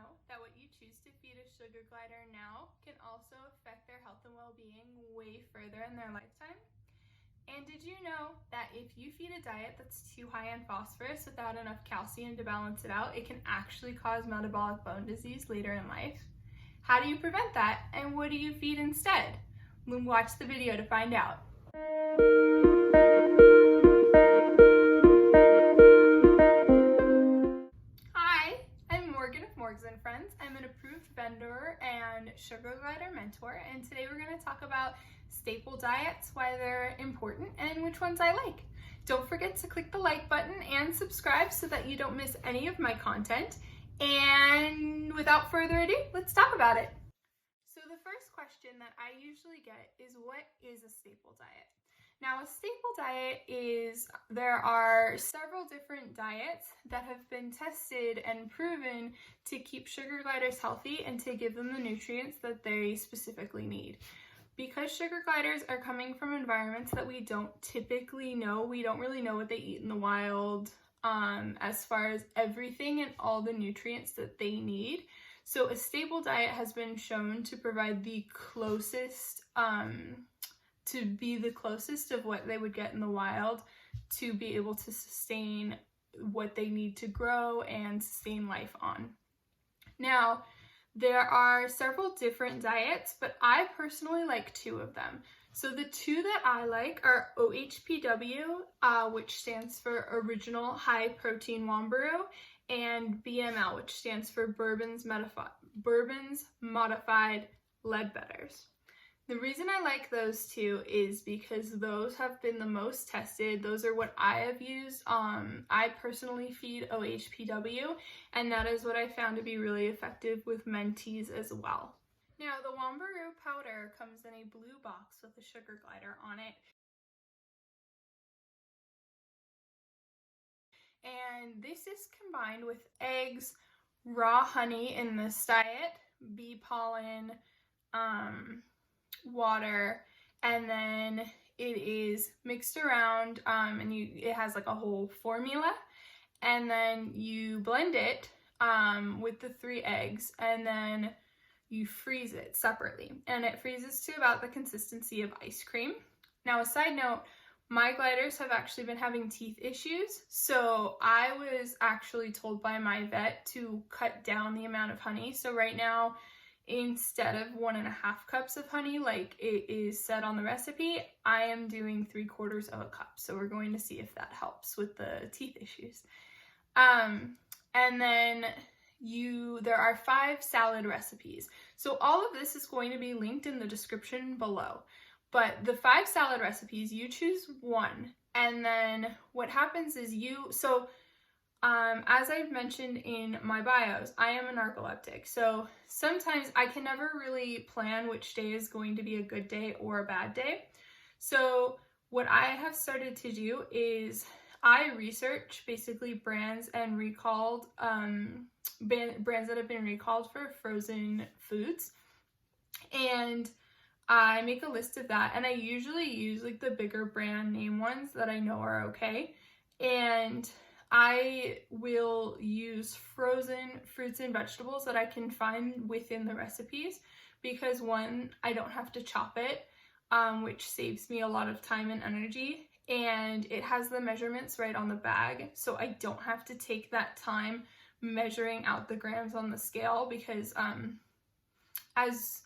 know that what you choose to feed a sugar glider now can also affect their health and well-being way further in their lifetime? And did you know that if you feed a diet that's too high in phosphorus without enough calcium to balance it out, it can actually cause metabolic bone disease later in life? How do you prevent that, and what do you feed instead? Watch the video to find out. Hi, I'm Morgan of Morgs & Friends. I'm an approved vendor and sugar glider mentor, and today we're going to talk about staple diets, why they're important, and which ones I like. Don't forget to click the like button and subscribe so that you don't miss any of my content. And without further ado, let's talk about it. So the first question that I usually get is, what is a staple diet? Now, a staple diet is, there are several different diets that have been tested and proven to keep sugar gliders healthy and to give them the nutrients that they specifically need. Because sugar gliders are coming from environments that we don't typically know, we don't really know what they eat in the wild as far as everything and all the nutrients that they need. So a staple diet has been shown to provide the closest, to be the closest of what they would get in the wild to be able to sustain what they need to grow and sustain life on. Now, there are several different diets, but I personally like two of them. So the two that I like are OHPW, which stands for Original High Protein Womburrow, and BML, which stands for Bourbon's Modified Leadbetters. The reason I like those two is because those have been the most tested. Those are what I have used. I personally feed OHPW, and that is what I found to be really effective with mentees as well. Now, the Womburrow powder comes in a blue box with a sugar glider on it. And this is combined with eggs, raw honey in this diet, bee pollen, water, and then it is mixed around, and it has like a whole formula, and then you blend it with the 3 eggs, and then you freeze it separately, and it freezes to about the consistency of ice cream. Now, a side note, my gliders have actually been having teeth issues, so I was actually told by my vet to cut down the amount of honey. So right now, instead of 1.5 cups of honey like it is said on the recipe, I am doing 3/4 of a cup. So we're going to see if that helps with the teeth issues. And then there are 5 salad recipes. So all of this is going to be linked in the description below. But the 5 salad recipes, you choose one, and then what happens is as I've mentioned in my bios, I am a narcoleptic, so sometimes I can never really plan which day is going to be a good day or a bad day. So what I have started to do is I research basically brands and recalled, brands that have been recalled for frozen foods, and I make a list of that, and I usually use like the bigger brand name ones that I know are okay, and I will use frozen fruits and vegetables that I can find within the recipes, because one, I don't have to chop it, which saves me a lot of time and energy, and it has the measurements right on the bag, so I don't have to take that time measuring out the grams on the scale, because as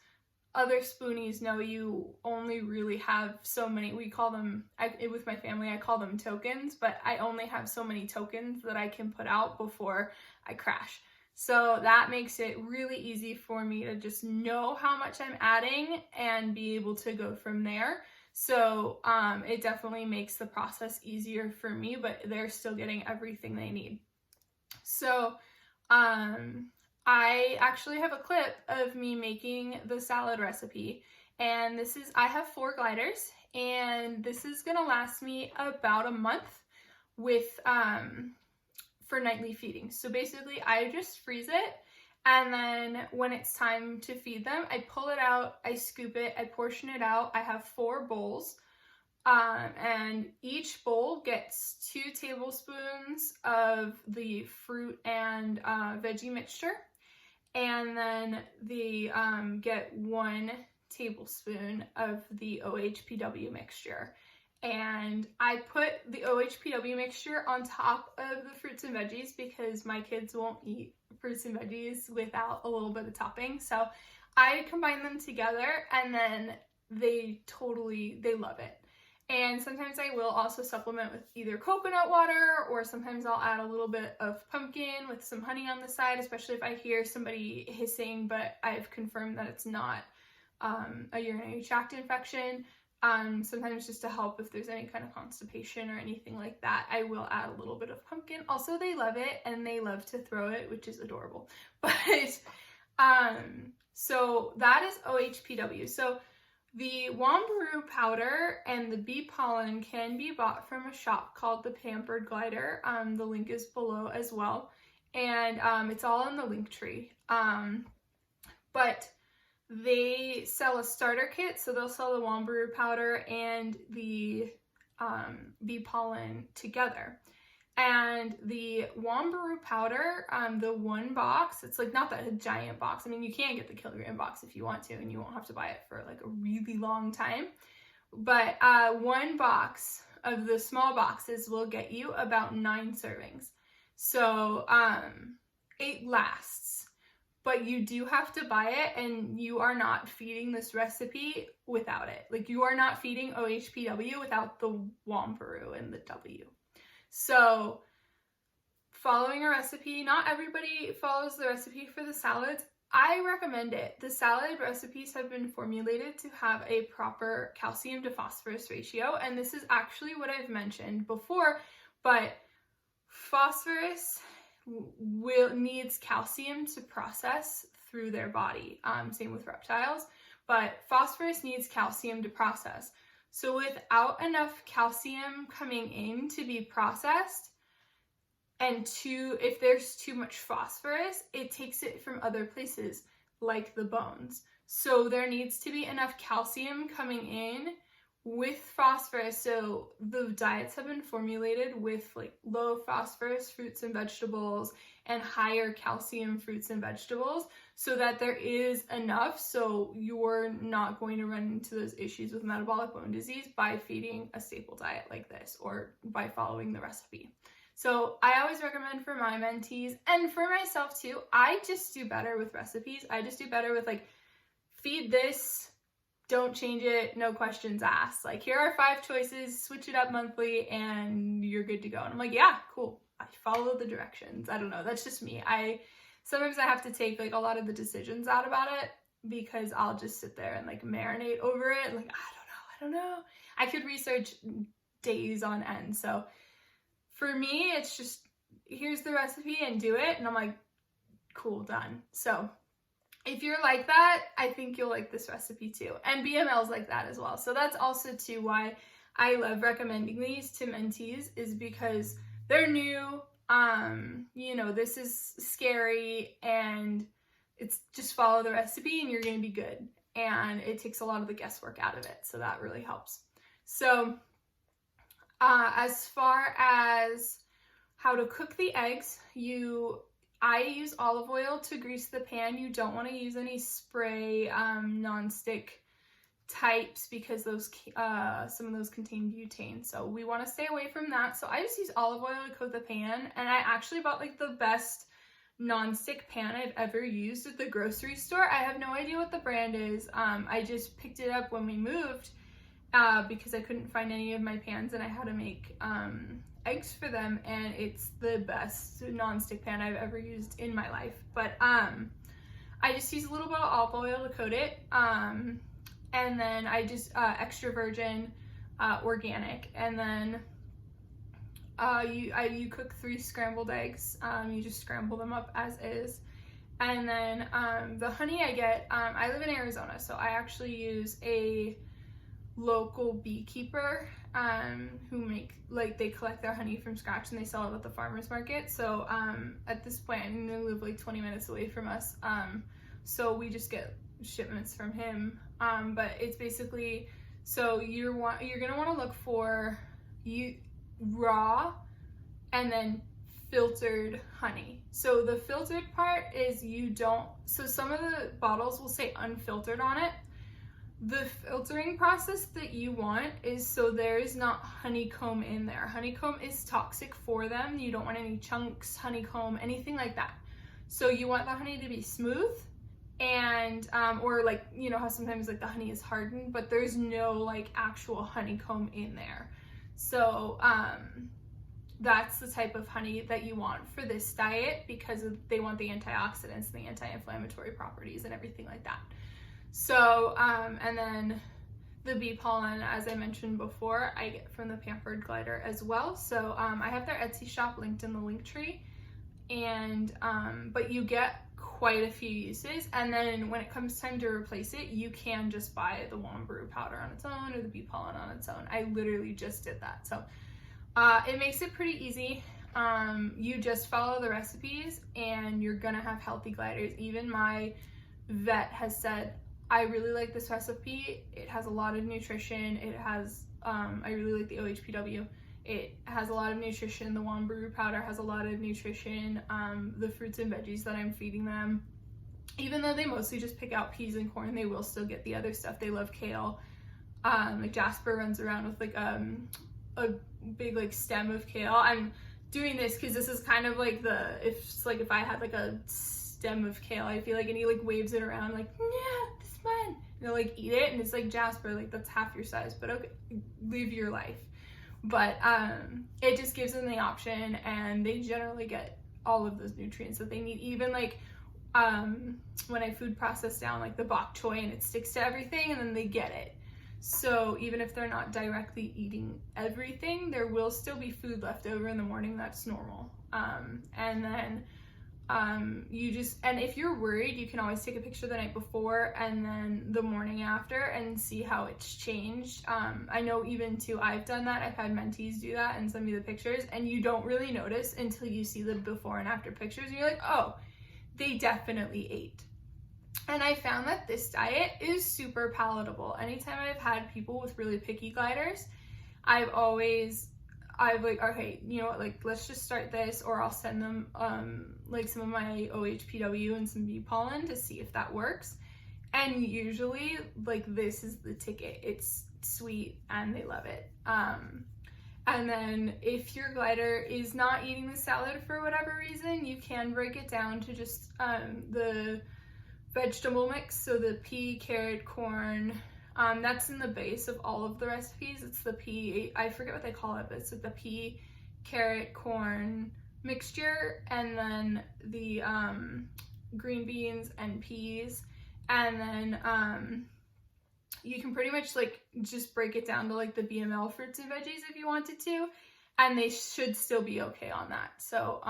other spoonies know, you only really have so many, we call them, with my family, I call them tokens, but I only have so many tokens that I can put out before I crash. So that makes it really easy for me to just know how much I'm adding and be able to go from there. So it definitely makes the process easier for me, but they're still getting everything they need. So I actually have a clip of me making the salad recipe, and I have 4 gliders, and this is gonna last me about a month with, for nightly feeding. So basically I just freeze it, and then when it's time to feed them, I pull it out, I scoop it, I portion it out. I have 4 bowls. And each bowl gets 2 tablespoons of the fruit and veggie mixture. and then they get 1 tablespoon of the OHPW mixture. And I put the OHPW mixture on top of the fruits and veggies because my kids won't eat fruits and veggies without a little bit of topping. So I combine them together, and then they love it. And sometimes I will also supplement with either coconut water, or sometimes I'll add a little bit of pumpkin with some honey on the side, especially if I hear somebody hissing, but I've confirmed that it's not a urinary tract infection. Sometimes just to help if there's any kind of constipation or anything like that, I will add a little bit of pumpkin. Also, they love it, and they love to throw it, which is adorable. But, so that is OHPW. So the Wombaroo powder and the bee pollen can be bought from a shop called the Pampered Glider. The link is below as well. And it's all in the link tree. But they sell a starter kit, so they'll sell the Wombaroo powder and the bee pollen together. And the Wombaroo powder, the 1 box, it's like not that a giant box. I mean, you can get the kilogram box if you want to, and you won't have to buy it for like a really long time. But 1 box of the small boxes will get you about 9 servings. So it lasts. But you do have to buy it, and you are not feeding this recipe without it. Like, you are not feeding OHPW without the Wombaroo and the W. So, following a recipe, not everybody follows the recipe for the salads. I recommend it. The salad recipes have been formulated to have a proper calcium to phosphorus ratio, and this is actually what I've mentioned before, but phosphorus needs calcium to process through their body. Same with reptiles, but phosphorus needs calcium to process. So without enough calcium coming in to be processed, and if there's too much phosphorus, it takes it from other places, like the bones. So there needs to be enough calcium coming in with phosphorus. So the diets have been formulated with like low phosphorus fruits and vegetables and higher calcium fruits and vegetables, so that there is enough, so you're not going to run into those issues with metabolic bone disease by feeding a staple diet like this or by following the recipe. So I always recommend for my mentees, and for myself too, I just do better with recipes. I just do better with like, feed this, don't change it, no questions asked. Like, here are 5 choices, switch it up monthly, and you're good to go. And I'm like, yeah, cool. I follow the directions. I don't know. That's just me. Sometimes I have to take like a lot of the decisions out about it, because I'll just sit there and like marinate over it. Like, I don't know. I could research days on end. So for me, it's just, here's the recipe and do it. And I'm like, cool, done. So if you're like that, I think you'll like this recipe too. And BML's like that as well. So that's also too why I love recommending these to mentees, is because they're new. You know, this is scary, and it's just follow the recipe and you're going to be good. And it takes a lot of the guesswork out of it. So that really helps. So as far as how to cook the eggs, I use olive oil to grease the pan. You don't want to use any spray non-stick types, because those some of those contain butane, so we want to stay away from that. So I just use olive oil to coat the pan, and I actually bought like the best non-stick pan I've ever used at the grocery store. I have no idea what the brand is. I just picked it up when we moved because I couldn't find any of my pans, and I had to make eggs for them, and it's the best non-stick pan I've ever used in my life. But I just use a little bit of olive oil to coat it, and then I just extra virgin organic, and then you cook 3 scrambled eggs. You just scramble them up as is, and then the honey I get, I live in Arizona, so I actually use a local beekeeper who they collect their honey from scratch and they sell it at the farmer's market. So at this point, they live like 20 minutes away from us, so we just get shipments from him. But it's basically, so you're gonna want to look for raw, and then filtered honey. So the filtered part is so some of the bottles will say unfiltered on it. The filtering process that you want is so there is not honeycomb in there. Honeycomb is toxic for them. You don't want any chunks, honeycomb, anything like that. So you want the honey to be smooth and, or like, you know how sometimes like the honey is hardened, but there's no like actual honeycomb in there. So, that's the type of honey that you want for this diet because they want the antioxidants and the anti-inflammatory properties and everything like that. So, and then the bee pollen, as I mentioned before, I get from the Pampered Glider as well. So I have their Etsy shop linked in the link tree, and but you get quite a few uses. And then when it comes time to replace it, you can just buy the Wombroo powder on its own or the bee pollen on its own. I literally just did that. So it makes it pretty easy. You just follow the recipes and you're gonna have healthy gliders. Even my vet has said, I really like this recipe. It has a lot of nutrition. It has, I really like the OHPW. It has a lot of nutrition. The Wombroo powder has a lot of nutrition. The fruits and veggies that I'm feeding them, even though they mostly just pick out peas and corn, they will still get the other stuff. They love kale. Like Jasper runs around with like a big like stem of kale. I'm doing this because this is kind of like if I had like a stem of kale, I feel like, and he like waves it around like, yeah, this is mine. And they'll like eat it, and it's like, Jasper, like that's half your size, but okay, live your life. But it just gives them the option, and they generally get all of those nutrients that they need. Even like when I food process down like the bok choy and it sticks to everything, and then they get it. So even if they're not directly eating everything, there will still be food left over in the morning. That's normal. And then and if you're worried, you can always take a picture the night before and then the morning after and see how it's changed. I know even too, I've done that. I've had mentees do that and send me the pictures, and you don't really notice until you see the before and after pictures, and you're like, oh, they definitely ate. And I found that this diet is super palatable. Anytime I've had people with really picky gliders, I've like, okay, you know what, like let's just start this, or I'll send them like some of my OHPW and some bee pollen to see if that works. And usually like this is the ticket. It's sweet and they love it. And then if your glider is not eating the salad for whatever reason, you can break it down to just the vegetable mix. So the pea, carrot, corn, that's in the base of all of the recipes. It's the pea, I forget what they call it, but it's like the pea, carrot, corn mixture, and then the green beans and peas. And then you can pretty much like just break it down to like the BML fruits and veggies if you wanted to, and they should still be okay on that. So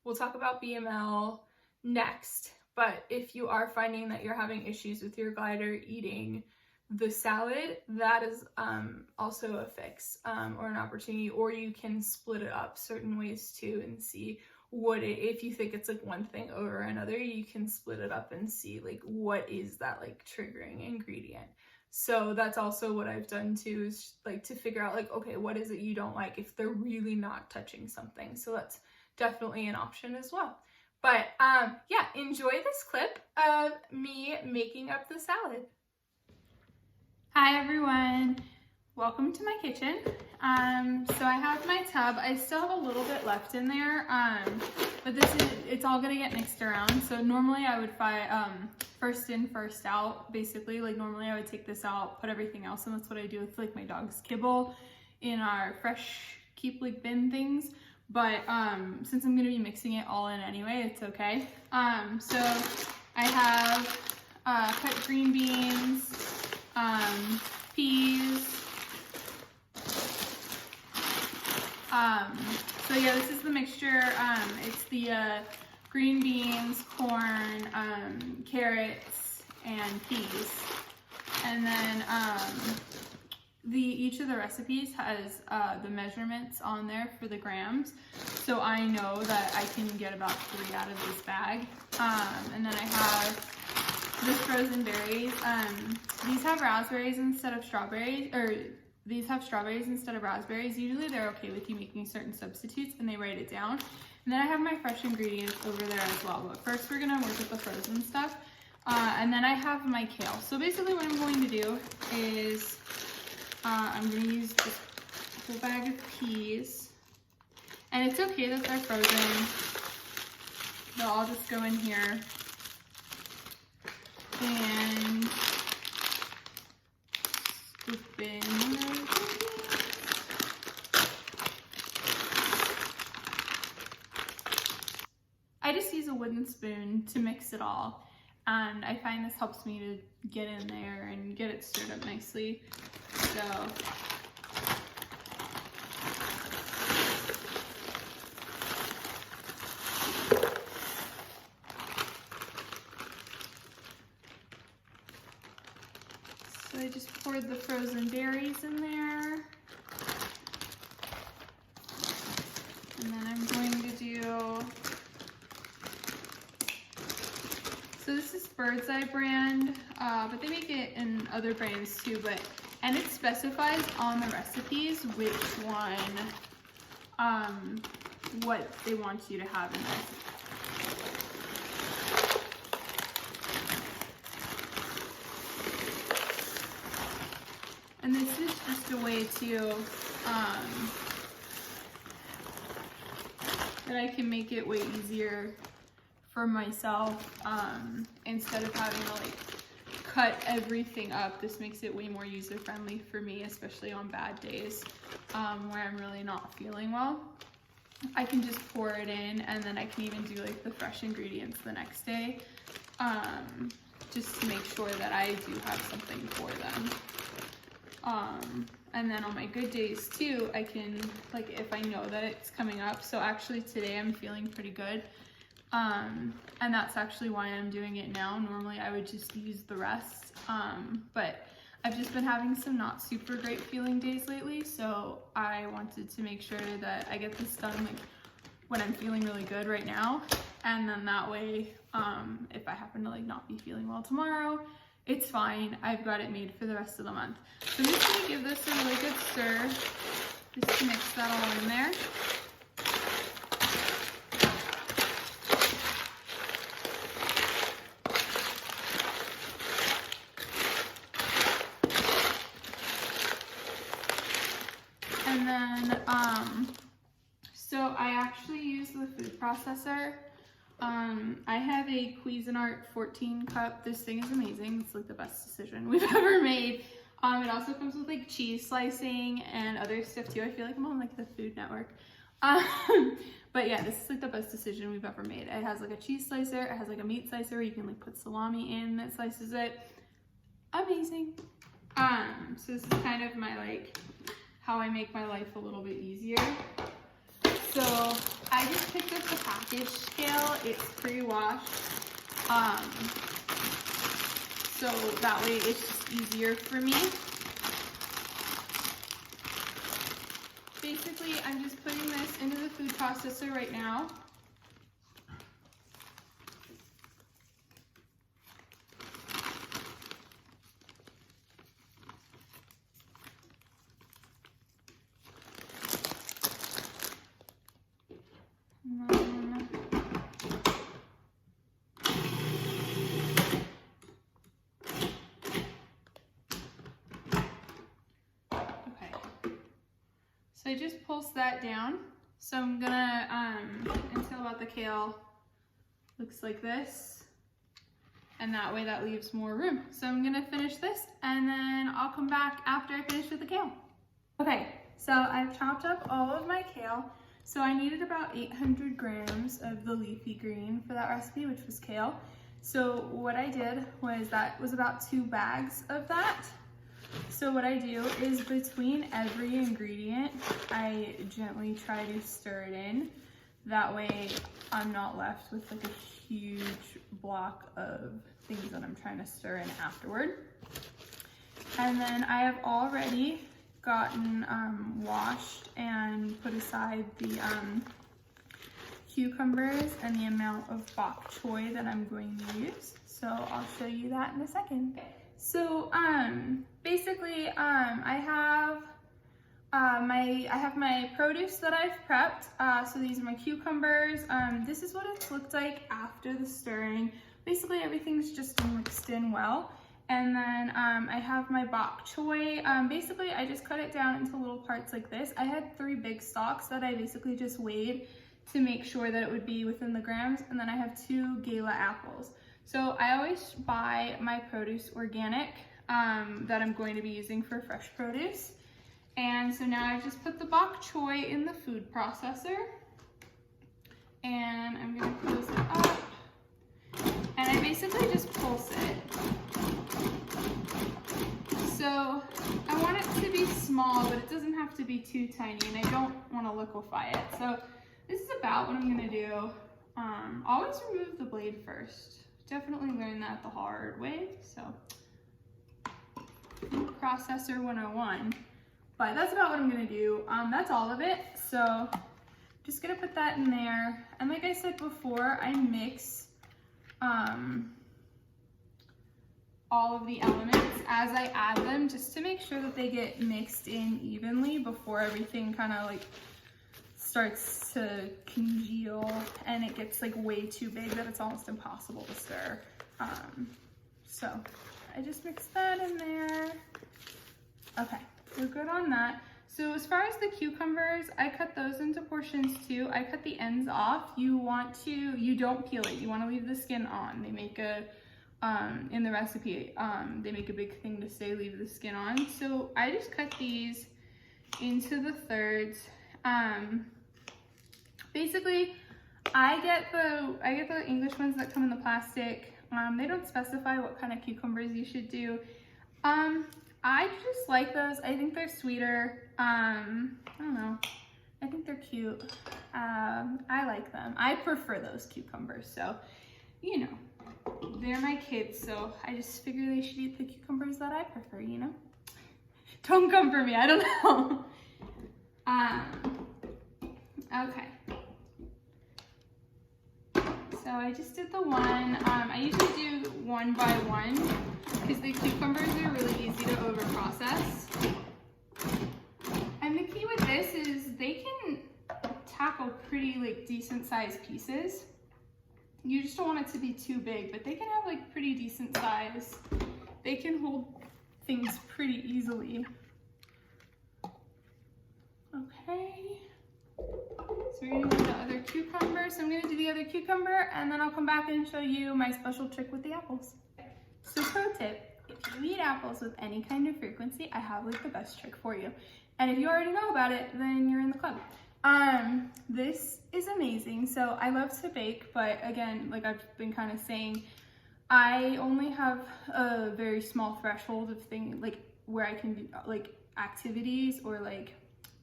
we'll talk about BML next. But if you are finding that you're having issues with your glider eating the salad, that is also a fix or an opportunity, or you can split it up certain ways too and see if you think it's like one thing over another, you can split it up and see like what is that like triggering ingredient. So that's also what I've done too, is like to figure out like, okay, what is it you don't like if they're really not touching something. So that's definitely an option as well. But yeah, enjoy this clip of me making up the salad. Hi everyone, welcome to my kitchen. So I have my tub. I still have a little bit left in there, but it's all gonna get mixed around. So normally I would first in, first out, basically. Like normally I would take this out, put everything else in. That's what I do with like my dog's kibble in our fresh keep like bin things. But since I'm gonna be mixing it all in anyway, it's okay. So I have cut green beans, peas. So yeah, this is the mixture. It's the green beans, corn, carrots, and peas. And then each of the recipes has the measurements on there for the grams, so I know that I can get about 3 out of this bag. And then I have the frozen berries. These have raspberries instead of strawberries, or these have strawberries instead of raspberries. Usually they're okay with you making certain substitutes and they write it down. And then I have my fresh ingredients over there as well. But first we're gonna work with the frozen stuff. And then I have my kale. So basically what I'm going to do is I'm gonna use this whole bag of peas. And it's okay that they're frozen. They'll all just go in here. And scoop in. I just use a wooden spoon to mix it all. And I find this helps me to get in there and get it stirred up nicely. So I just poured the frozen berries in there. And then I'm going to do, so this is Bird's Eye brand, but they make it in other brands too, and it specifies on the recipes which one, what they want you to have in the recipe. And this is just a way to, that I can make it way easier for myself, instead of having to like cut everything up. This makes it way more user-friendly for me, especially on bad days, where I'm really not feeling well. I can just pour it in, and then I can even do like the fresh ingredients the next day, just to make sure that I do have something for them. And then on my good days too, I can, like, if I know that it's coming up, so actually today I'm feeling pretty good, and that's actually why I'm doing it now. Normally I would just use the rest, but I've just been having some not super great feeling days lately, so I wanted to make sure that I get this done like when I'm feeling really good right now, and then that way, if I happen to like not be feeling well tomorrow, it's fine. I've got it made for the rest of the month. So I'm just gonna give this a really good stir, just to mix that all in there. And then, so I actually use the food processor. I have a Cuisinart 14 cup. This thing is amazing. It's like the best decision we've ever made. It also comes with like cheese slicing and other stuff too. I feel like I'm on like the Food Network. But yeah, this is like the best decision we've ever made. It has like a cheese slicer. It has like a meat slicer where you can like put salami in that slices it. Amazing. So this is kind of my like, how I make my life a little bit easier. So I just picked up the package scale. It's pre-washed. So that way it's just easier for me. Basically, I'm just putting this into the food processor right now. So I just pulse that down. So I'm gonna, until about the kale looks like this. And that way that leaves more room. So I'm gonna finish this and then I'll come back after I finish with the kale. Okay, so I've chopped up all of my kale. So I needed about 800 grams of the leafy green for that recipe, which was kale. So what I did was, that was about 2 bags of that. So what I do is between every ingredient, I gently try to stir it in. That way I'm not left with like a huge block of things that I'm trying to stir in afterward. And then I have already gotten washed and put aside the cucumbers and the amount of bok choy that I'm going to use. So I'll show you that in a second. So basically I have I have my produce that I've prepped. So these are my cucumbers. This is what it's looked like after the stirring. Basically everything's just mixed in well. And then I have my bok choy. Basically I just cut it down into little parts like this. I had 3 big stalks that I basically just weighed to make sure that it would be within the grams. And then I have 2 gala apples. So I always buy my produce organic that I'm going to be using for fresh produce. And so now I just put the bok choy in the food processor, and I'm gonna close it up, and I basically just pulse it. So I want it to be small, but it doesn't have to be too tiny, and I don't want to liquefy it. So this is about what I'm gonna do. Always remove the blade first. Definitely learned that the hard way, so processor 101. But that's about what I'm gonna do. That's all of it. So just gonna put that in there. And like I said before, I mix all of the elements as I add them, just to make sure that they get mixed in evenly before everything kind of like starts to congeal and it gets like way too big that it's almost impossible to stir. So I just mix that in there. Okay. We're good on that. So as far as the cucumbers, I cut those into portions too. I cut the ends off. You don't peel it. You want to leave the skin on. They make in the recipe, they make a big thing to say leave the skin on. So I just cut these into the thirds. Basically, I get the English ones that come in the plastic. They don't specify what kind of cucumbers you should do. I just like those. I think they're sweeter. I don't know. I think they're cute. I like them. I prefer those cucumbers. So, you know, they're my kids. So I just figure they should eat the cucumbers that I prefer, you know? Don't come for me. I don't know. Okay. So I just did the one. I usually do one by one because the cucumbers are really easy to over process. And the key with this is they can tackle pretty like decent sized pieces. You just don't want it to be too big, but they can have like pretty decent size. They can hold things pretty easily. Okay. So we're gonna do the other cucumber. So I'm gonna do the other cucumber and then I'll come back and show you my special trick with the apples. So pro tip, if you eat apples with any kind of frequency, I have like the best trick for you. And if you already know about it, then you're in the club. This is amazing. So I love to bake, but again, like I've been kind of saying, I only have a very small threshold of things like where I can do like activities or like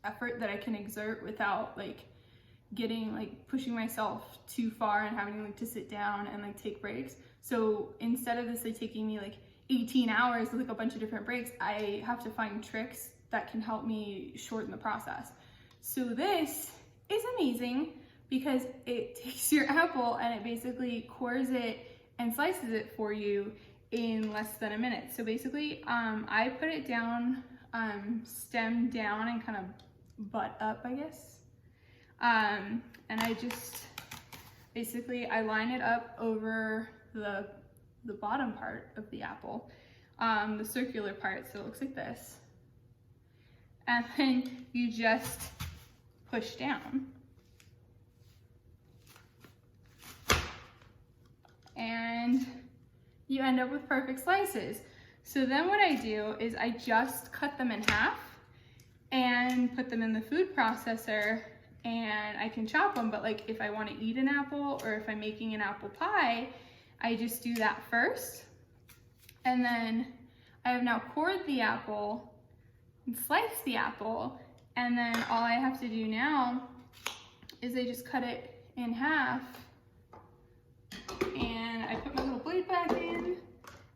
effort that I can exert without like getting like pushing myself too far and having like to sit down and like take breaks. So instead of this like taking me like 18 hours with like a bunch of different breaks, I have to find tricks that can help me shorten the process. So this is amazing because it takes your apple and it basically cores it and slices it for you in less than a minute. So basically I put it down, stem down and kind of butt up, I guess. And I just basically I line it up over the bottom part of the apple, the circular part, so it looks like this. And then you just push down. And you end up with perfect slices. So then what I do is I just cut them in half and put them in the food processor and I can chop them, but like if I want to eat an apple or if I'm making an apple pie, I just do that first. And then I have now cored the apple and sliced the apple, and then all I have to do now is I just cut it in half and I put my little blade back in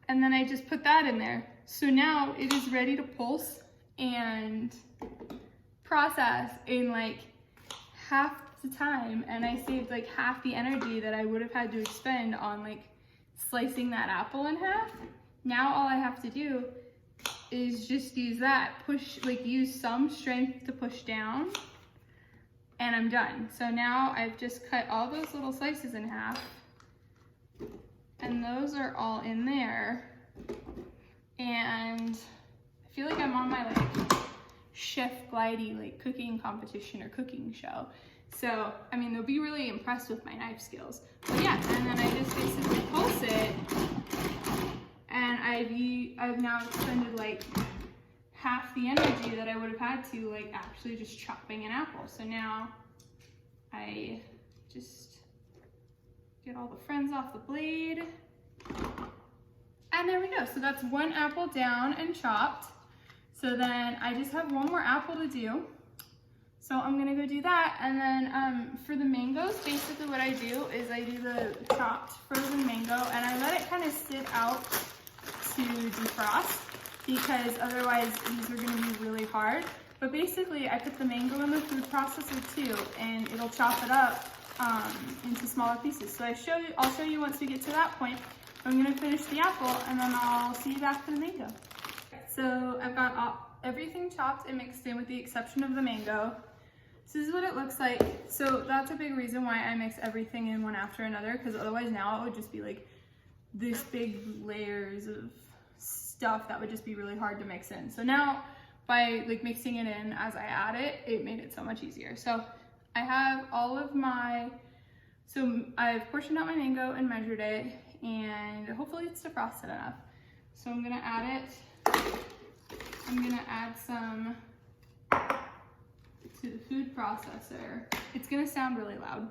and then I just put that in there. So now it is ready to pulse and process in like half the time, and I saved like half the energy that I would have had to expend on like slicing that apple in half. Now all I have to do is just use that, use some strength to push down, and I'm done. So now I've just cut all those little slices in half, and those are all in there. And I feel like I'm on my chef glidey cooking competition or cooking show. So, I mean, they'll be really impressed with my knife skills. But yeah, and then I just basically pulse it, and I've now expended half the energy that I would have had to actually just chopping an apple. So now I just get all the friends off the blade. And there we go. So that's one apple down and chopped. So then I just have one more apple to do. So I'm gonna go do that. And then for the mangoes, basically what I do is I do the chopped frozen mango and I let it kind of sit out to defrost, because otherwise these are gonna be really hard. But basically I put the mango in the food processor too, and it'll chop it up into smaller pieces. So I'll show you once we get to that point. I'm gonna finish the apple and then I'll see you back for the mango. So I've got everything chopped and mixed in with the exception of the mango. This is what it looks like. So that's a big reason why I mix everything in one after another, because otherwise now it would just be this big layers of stuff that would just be really hard to mix in. So now by mixing it in as I add it, it made it so much easier. So I have all of so I've portioned out my mango and measured it, and hopefully it's defrosted enough. So I'm gonna add it. I'm gonna add some to the food processor. It's gonna sound really loud.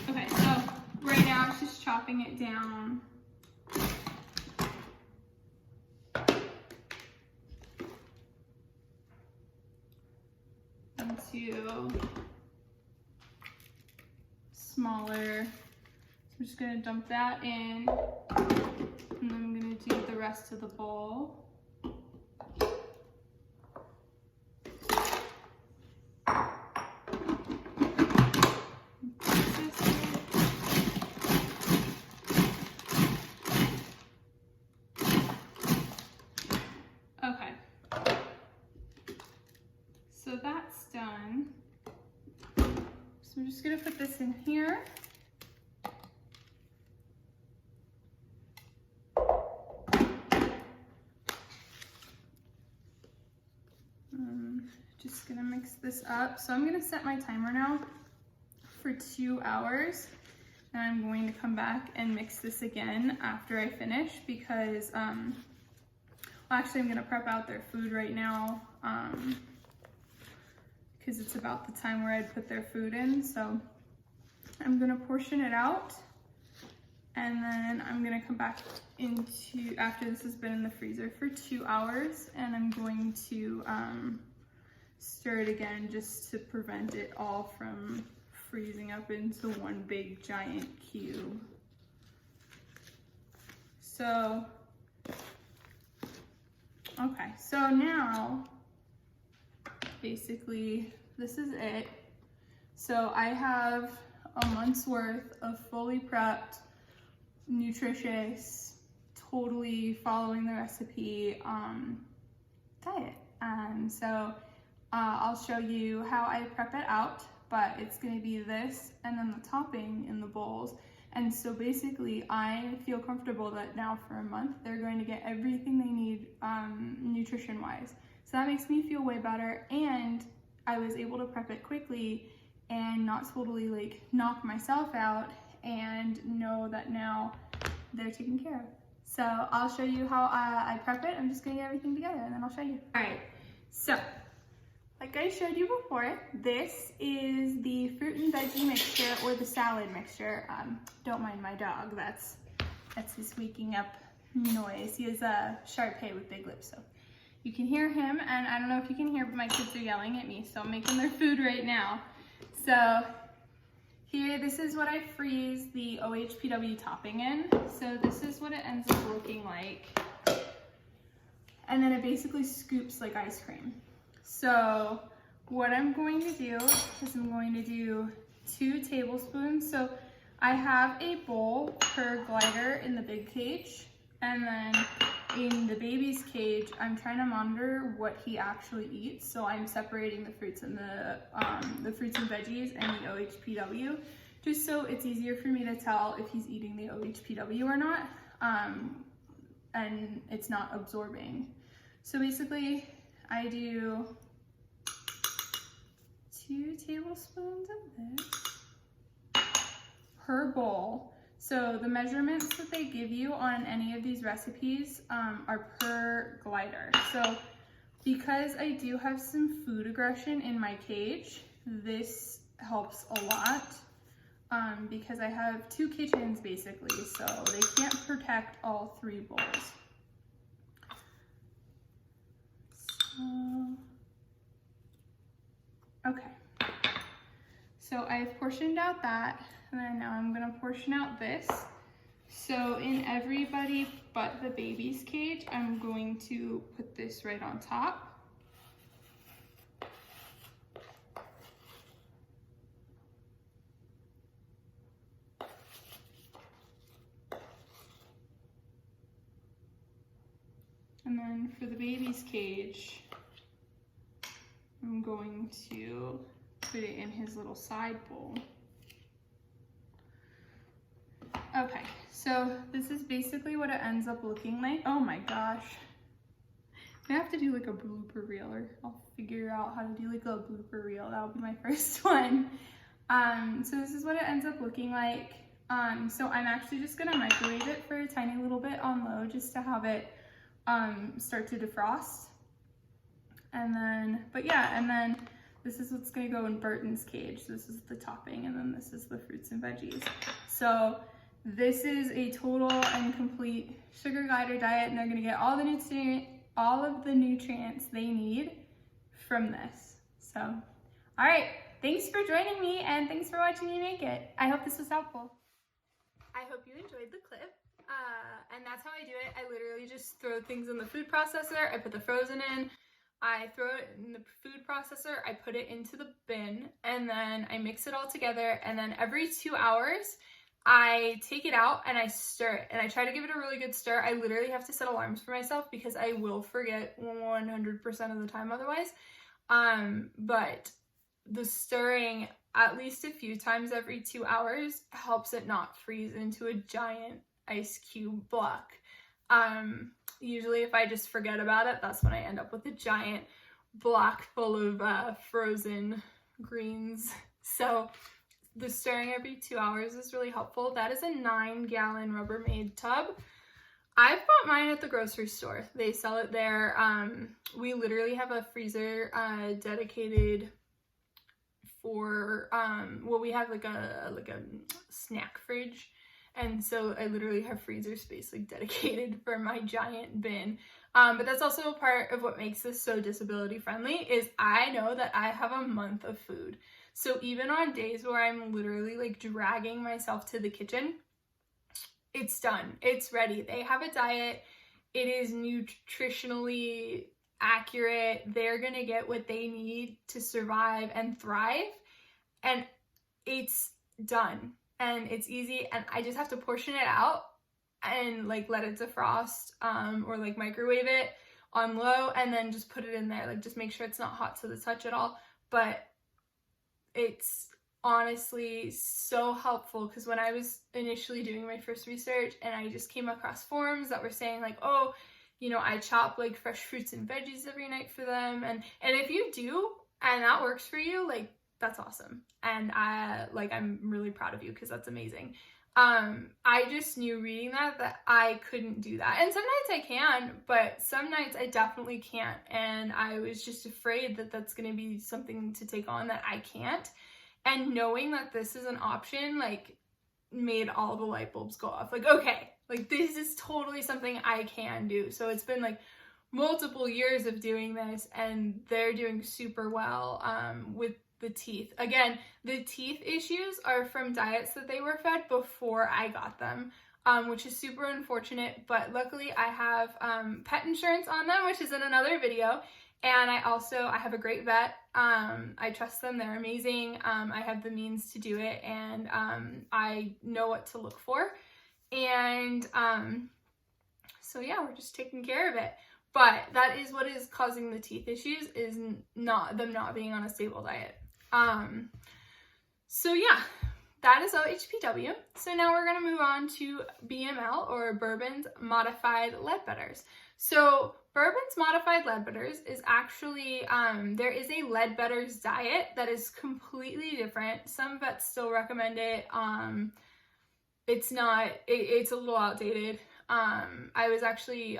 Okay, so right now it's just chopping it down. Into smaller. So I'm just gonna dump that in, and then I'm gonna do the rest of the bowl. Okay. So that's done. So I'm just gonna put this in here. Just gonna mix this up. So I'm gonna set my timer now for 2 hours, and I'm going to come back and mix this again after I finish, because well, actually I'm gonna prep out their food right now, because it's about the time where I'd put their food in. So I'm gonna portion it out, and then I'm gonna come back after this has been in the freezer for 2 hours, and I'm going to stir it again just to prevent it all from freezing up into one big giant cube. So, okay, so now basically this is it. So I have a month's worth of fully prepped, nutritious, totally following the recipe diet. So I'll show you how I prep it out, but it's gonna be this and then the topping in the bowls. And so basically I feel comfortable that now for a month, they're going to get everything they need nutrition wise. So that makes me feel way better, and I was able to prep it quickly and not totally knock myself out, and know that now they're taken care of. So I'll show you how I prep it. I'm just gonna get everything together and then I'll show you. All right, so like I showed you before, this is the fruit and veggie mixture, or the salad mixture. Don't mind my dog, that's his waking up noise. He has a Shar-Pei with big lips, so you can hear him, and I don't know if you can hear, but my kids are yelling at me, so I'm making their food right now. So here, this is what I freeze the OHPW topping in. So this is what it ends up looking like. And then it basically scoops like ice cream. So what I'm going to do is I'm going to do 2 tablespoons. So I have a bowl per glider in the big cage, and then in the baby's cage, I'm trying to monitor what he actually eats. So I'm separating the fruits and the fruits and veggies and the OHPW, just so it's easier for me to tell if he's eating the OHPW or not, and it's not absorbing. So basically, I do 2 tablespoons of this per bowl. So the measurements that they give you on any of these recipes are per glider. So because I do have some food aggression in my cage, this helps a lot because I have 2 kitchens basically, so they can't protect all 3 bowls. So, okay, so I've portioned out that, and then now I'm gonna portion out this. So in everybody but the baby's cage, I'm going to put this right on top. And then for the baby's cage, I'm going to put it in his little side bowl. Okay, so this is basically what it ends up looking like. Oh my gosh. I have to do like a blooper reel, or I'll figure out how to do like a blooper reel. That'll be my first one. So this is what it ends up looking like. So I'm actually just gonna microwave it for a tiny little bit on low just to have it start to defrost. And then, but yeah, and then this is what's gonna go in Burton's cage. This is the topping, and then this is the fruits and veggies. So this is a total and complete sugar glider diet, and they're gonna get all of the nutrients they need from this. So, all right, thanks for joining me, and thanks for watching me make it. I hope this was helpful. I hope you enjoyed the clip. And that's how I do it. I literally just throw things in the food processor. I put the frozen in, I throw it in the food processor, I put it into the bin, and then I mix it all together. And then every 2 hours, I take it out and I stir it. And I try to give it a really good stir. I literally have to set alarms for myself because I will forget 100% of the time otherwise. But the stirring at least a few times every 2 hours helps it not freeze into a giant ice cube block. Usually if I just forget about it, that's when I end up with a giant block full of frozen greens. So the stirring every 2 hours is really helpful. That is a 9-gallon Rubbermaid tub. I've bought mine at the grocery store. They sell it there. We literally have a freezer dedicated for, well, we have like a snack fridge. And so I literally have freezer space like dedicated for my giant bin. But that's also a part of what makes this so disability friendly is I know that I have a month of food. So even on days where I'm literally like dragging myself to the kitchen, it's done. It's ready. They have a diet. It is nutritionally accurate. They're going to get what they need to survive and thrive. And it's done. And it's easy, and I just have to portion it out and like let it defrost or like microwave it on low and then just put it in there. Like just make sure it's not hot to the touch at all. But it's honestly so helpful because when I was initially doing my first research and I just came across forums that were saying like, oh, you know, I chop like fresh fruits and veggies every night for them. And if you do and that works for you, like that's awesome. And I'm really proud of you because that's amazing. I just knew reading that I couldn't do that. And some nights I can, but some nights I definitely can't. And I was just afraid that that's going to be something to take on that I can't. And knowing that this is an option, like made all the light bulbs go off. Like, okay, like this is totally something I can do. So it's been like multiple years of doing this and they're doing super well with the teeth. Again, the teeth issues are from diets that they were fed before I got them, which is super unfortunate, but luckily I have pet insurance on them, which is in another video, And I have a great vet. I trust them. They're amazing. I have the means to do it, and I know what to look for. And so yeah, we're just taking care of it. But that is what is causing the teeth issues, is not being on a stable diet. So yeah, that is OHPW. So now we're going to move on to BML, or Bourbon's Modified Leadbetters. So Bourbon's Modified Leadbetters is actually, there is a Leadbetters diet that is completely different. Some vets still recommend it. It's not, it's a little outdated. I was actually,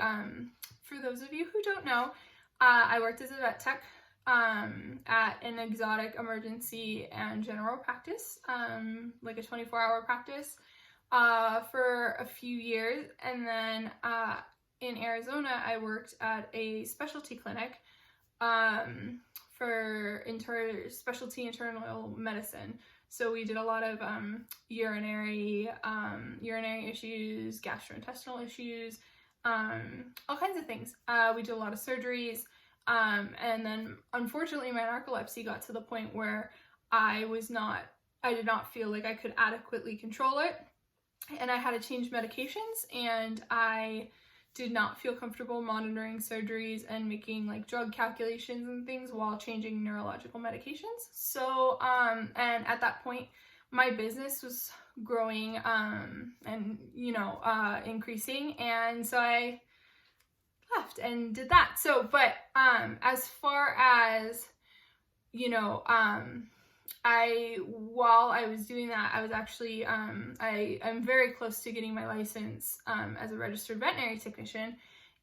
for those of you who don't know, I worked as a vet tech at an exotic emergency and general practice, like a 24-hour practice, for a few years. And then in Arizona, I worked at a specialty clinic for specialty internal medicine. So we did a lot of urinary issues, gastrointestinal issues, all kinds of things. We did a lot of surgeries. And then unfortunately my narcolepsy got to the point where I did not feel like I could adequately control it, and I had to change medications, and I did not feel comfortable monitoring surgeries and making like drug calculations and things while changing neurological medications. So, and at that point my business was growing, and increasing, and so I left and did that. So, but as far as, while I was doing that, I was actually, I'm very close to getting my license as a registered veterinary technician.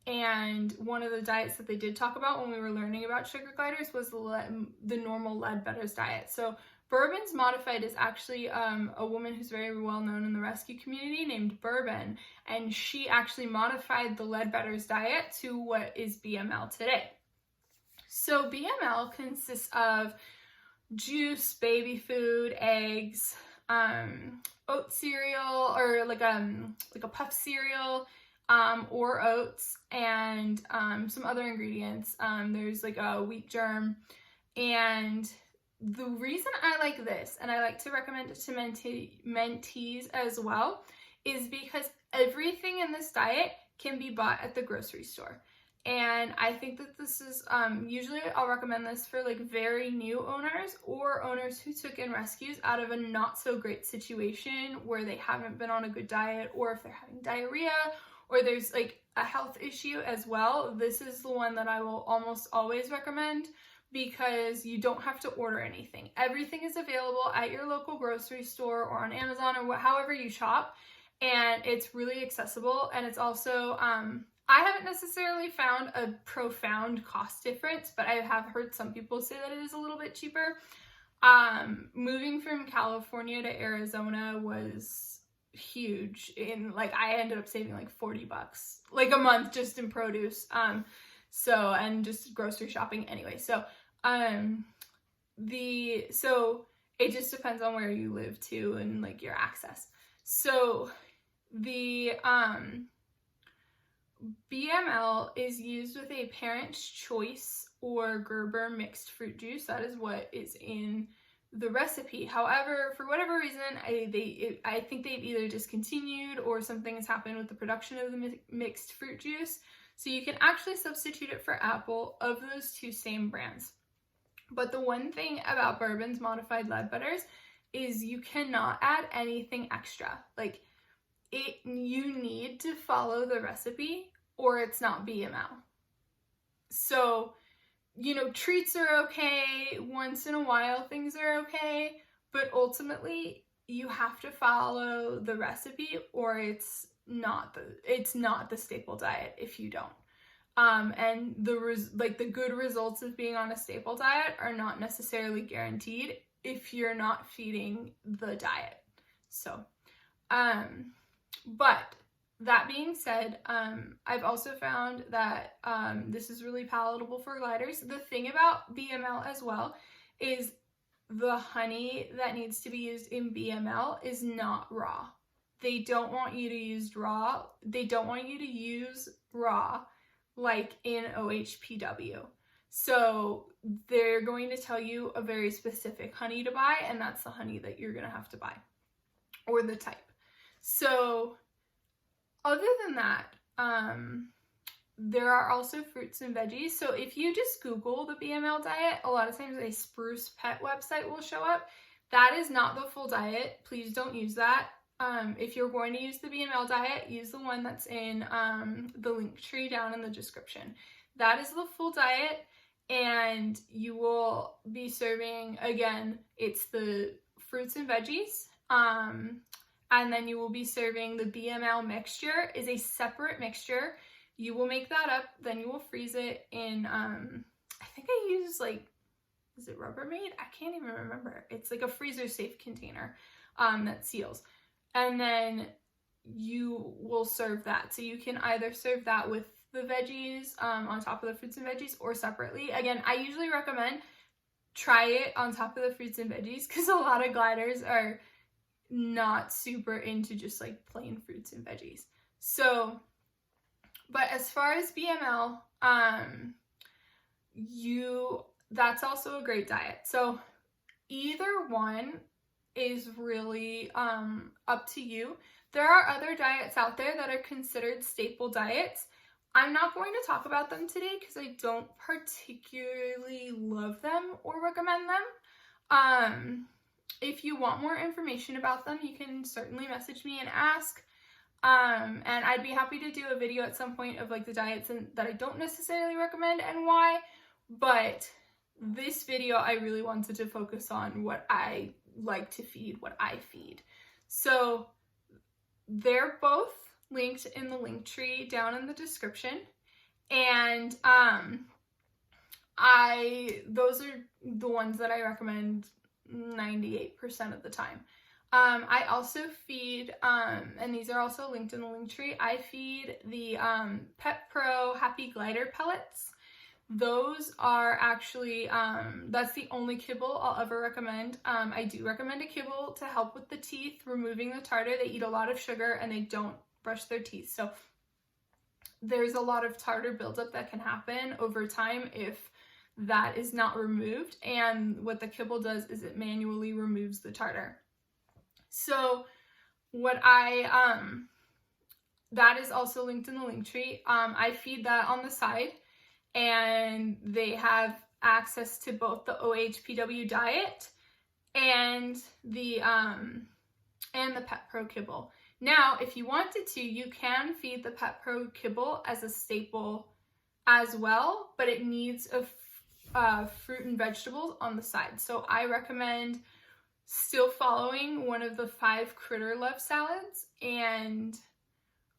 And one of the diets that they did talk about when we were learning about sugar gliders was the normal Leadbetters diet. So Bourbon's Modified is actually a woman who's very well known in the rescue community named Bourbon, and she actually modified the Leadbetters diet to what is BML today. So BML consists of juice, baby food, eggs, oat cereal, or like a puff cereal, or oats, and some other ingredients. There's like a wheat germ. And the reason I like this, and I like to recommend it to mentees as well, is because everything in this diet can be bought at the grocery store. And I think that this is, usually I'll recommend this for like very new owners, or owners who took in rescues out of a not so great situation where they haven't been on a good diet, or if they're having diarrhea, or there's like a health issue as well. This is the one that I will almost always recommend, because you don't have to order anything. Everything is available at your local grocery store or on Amazon, or however you shop, and it's really accessible. And it's also, I haven't necessarily found a profound cost difference, but I have heard some people say that it is a little bit cheaper. Moving from California to Arizona was huge. I ended up saving like $40 like a month just in produce. And just grocery shopping anyway. So it just depends on where you live too, and like your access. So the BML is used with a Parent's Choice or Gerber mixed fruit juice. That is what is in the recipe. However, for whatever reason, I think they've either discontinued or something has happened with the production of the mixed fruit juice. So you can actually substitute it for apple of those two same brands. But the one thing about Bourbon's Modified Leadbetters is you cannot add anything extra. Like, you need to follow the recipe or it's not BML. So, treats are okay. Once in a while, things are okay. But ultimately, you have to follow the recipe or it's not the staple diet if you don't. And the good results of being on a staple diet are not necessarily guaranteed if you're not feeding the diet. So, but that being said, I've also found that this is really palatable for gliders. The thing about BML as well is the honey that needs to be used in BML is not raw. They don't want you to use raw. They don't want you to use raw like in OHPW. So they're going to tell you a very specific honey to buy, and that's the honey that you're going to have to buy, or the type. So other than that, there are also fruits and veggies. So if you just Google the BML diet, a lot of times a Spruce Pet website will show up. That is not the full diet. Please don't use that. If you're going to use the BML diet, use the one that's in the link tree down in the description. That is the full diet, and you will be serving, again, it's the fruits and veggies, and then you will be serving the BML mixture, is a separate mixture. You will make that up, then you will freeze it in, I think I use like, is it Rubbermaid? I can't even remember. It's like a freezer safe container that seals. And then you will serve that. So you can either serve that with the veggies on top of the fruits and veggies or separately. Again, I usually recommend try it on top of the fruits and veggies because a lot of gliders are not super into just like plain fruits and veggies. So, but as far as BML, that's also a great diet. So either one is really up to you. There are other diets out there that are considered staple diets. I'm not going to talk about them today because I don't particularly love them or recommend them. If you want more information about them, you can certainly message me and ask. And I'd be happy to do a video at some point of like the diets that I don't necessarily recommend and why. But this video, I really wanted to focus on what I like to feed, what I feed. So they're both linked in the link tree down in the description. And those are the ones that I recommend 98% of the time. I also feed, and these are also linked in the link tree, I feed the Pet Pro Happy Glider pellets. Those are actually, that's the only kibble I'll ever recommend. I do recommend a kibble to help with the teeth, removing the tartar. They eat a lot of sugar and they don't brush their teeth. So there's a lot of tartar buildup that can happen over time if that is not removed. And what the kibble does is it manually removes the tartar. So that is also linked in the link tree. I feed that on the side, and they have access to both the OHPW Diet and the Pet Pro kibble. Now, if you wanted to, you can feed the Pet Pro kibble as a staple as well, but it needs a fruit and vegetables on the side. So I recommend still following one of the 5 Critter Love salads and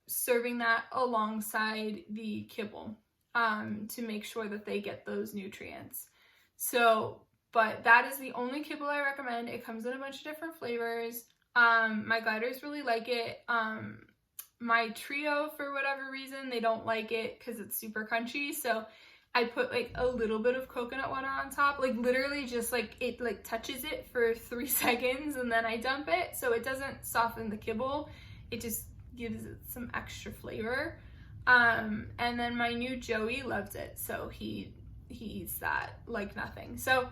serving that alongside the kibble to make sure that they get those nutrients. So, but that is the only kibble I recommend. It comes in a bunch of different flavors. My gliders really like it. My trio, for whatever reason, they don't like it because it's super crunchy. So I put like a little bit of coconut water on top, like literally just like it like touches it for 3 seconds and then I dump it. So it doesn't soften the kibble. It just gives it some extra flavor. And then my new Joey loved it. So he eats that like nothing. So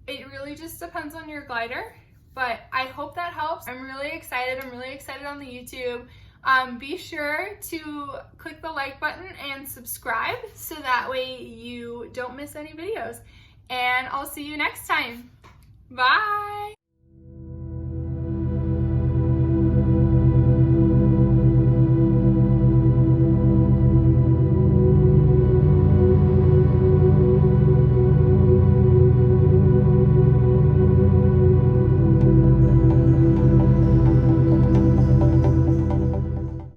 it really just depends on your glider, but I hope that helps. I'm really excited. I'm really excited on the YouTube. Be sure to click the like button and subscribe so that way you don't miss any videos. And I'll see you next time. Bye!